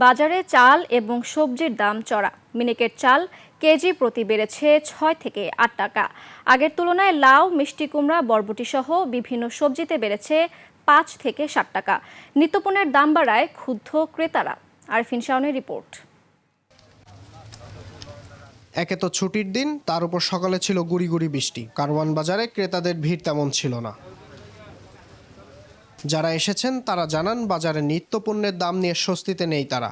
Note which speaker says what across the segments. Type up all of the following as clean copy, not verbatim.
Speaker 1: বাজারে চাল এবং সবজির দাম চড়া। মিনিকেট চাল কেজি প্রতি বেড়েছে ৬ থেকে ৮ টাকা। আগের তুলনায় লাউ, মিষ্টি কুমড়া, বরবটি সহ বিভিন্ন সবজিতে বেড়েছে ৫ থেকে ৭ টাকা। নিত্যপণ্যের দাম বাড়ায় ক্ষুব্ধ ক্রেতারা। আরফিন শাওনের রিপোর্ট।
Speaker 2: একে তো ছুটির দিন, তার উপর সকালে ছিল গুড়ি গুড়ি বৃষ্টি। কারওয়ান বাজারে ক্রেতাদের ভিড় তেমন ছিল না। যারা এসেছেন তারা জানান, বাজারে নিত্যপণ্যের দাম নিয়ে স্বস্তিতে নেই তারা।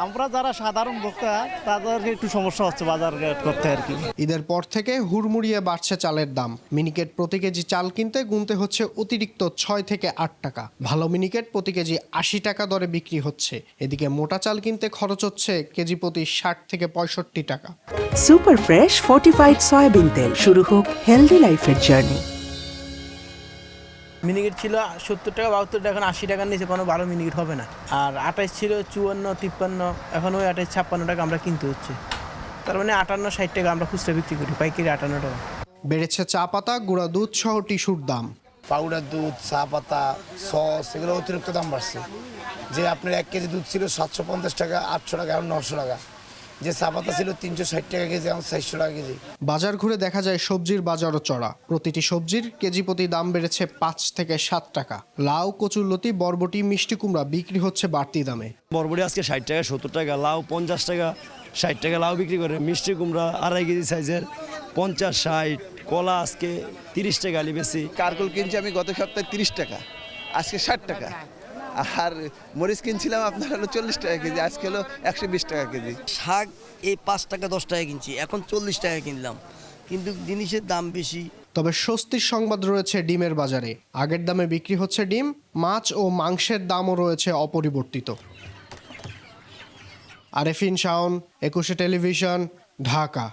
Speaker 3: আমরা যারা সাধারণ ভোক্তা তাদের একটু সমস্যা হচ্ছে বাজার করতে আর কি।
Speaker 2: ঈদের পর থেকে হুড়মুড়িয়ে বাড়ছে চালের দাম। মিনিকেট প্রতি কেজি চাল কিনতে গুনতে হচ্ছে অতিরিক্ত ৬ থেকে ৮ টাকা। ভালো মিনিকেট প্রতি কেজি ৮০ টাকা দরে বিক্রি হচ্ছে। এদিকে মোটা চাল কিনতে খরচ হচ্ছে কেজি প্রতি ৬০ থেকে ৬৫ টাকা।
Speaker 4: সুপার ফ্রেশ ফর্টিফাইড সয়াবিন তেল, শুরু হোক হেলদি লাইফের জার্নি।
Speaker 5: মিনিকেট ছিল ৭০ টাকা ৭২ টাকা, এখন ৮০ টাকার নিচে কোনো ভালো মিনিকেট হবে না। আর ২৮ ছিল ৫৪ ৫৩, এখন ওই ২৮ ৫৬ টাকা আমরা কিনতে হচ্ছে। তার মানে ৫৮ ৬০ টাকা আমরা খুচরা বিক্রি করি, পাইকারি ৫৮ টাকা।
Speaker 2: বেড়েছে চা পাতা, গুঁড়া দুধ সহ টিস্যুর দাম।
Speaker 6: পাউডার দুধ, চা পাতা, সস, এগুলো অতিরিক্ত দাম বাড়ছে। যে আপনার ১ কেজি দুধ ছিল ৭৫০ টাকা, ৮০০ টাকা, এখন ৯০০ টাকা। যে চা পাতা ছিল ৩৬০ টাকা কেজি, এখন ৪০০ টাকা কেজি।
Speaker 2: বাজার ঘুরে দেখা যায় সবজির বাজারও চড়া। প্রতিটি সবজির কেজি প্রতি দাম বেড়েছে ৫ থেকে ৭ টাকা। লাউ, কচুরলতি, বরবটি, মিষ্টি কুমড়া বিক্রি হচ্ছে বাড়তি দামে।
Speaker 7: বরবটি আজকে ৬০ টাকা ৭০ টাকা, লাউ ৫০ টাকা ৬০ টাকা লাউ বিক্রি করে। মিষ্টি কুমড়া ২.৫ কেজি সাইজের ৫০ ৬০। কলা আজকে ৩০ টাকা আলি বেশি।
Speaker 8: কারকল কিনছি আমি গত সপ্তাহে ৩০ টাকা, আজকে ৬০ টাকা। আর মরিচ কিনছিলাম আপনার হলো ৪০ টাকা কেজি, আজকে হলো ১২০ টাকা কেজি।
Speaker 9: শাক এই ৫ টাকা ১০ টাকা কিনছি, এখন ৪০ টাকা কিনলাম, কিন্তু জিনিসের দাম বেশি।
Speaker 2: তবে স্বস্তির সংবাদ রয়েছে ডিমের বাজারে। আগের দামে বিক্রি হচ্ছে ডিম। মাছ ও মাংসের দামও রয়েছে অপরিবর্তিত। আরফিন শাওন, ২১ টেলিভিশন, ঢাকা।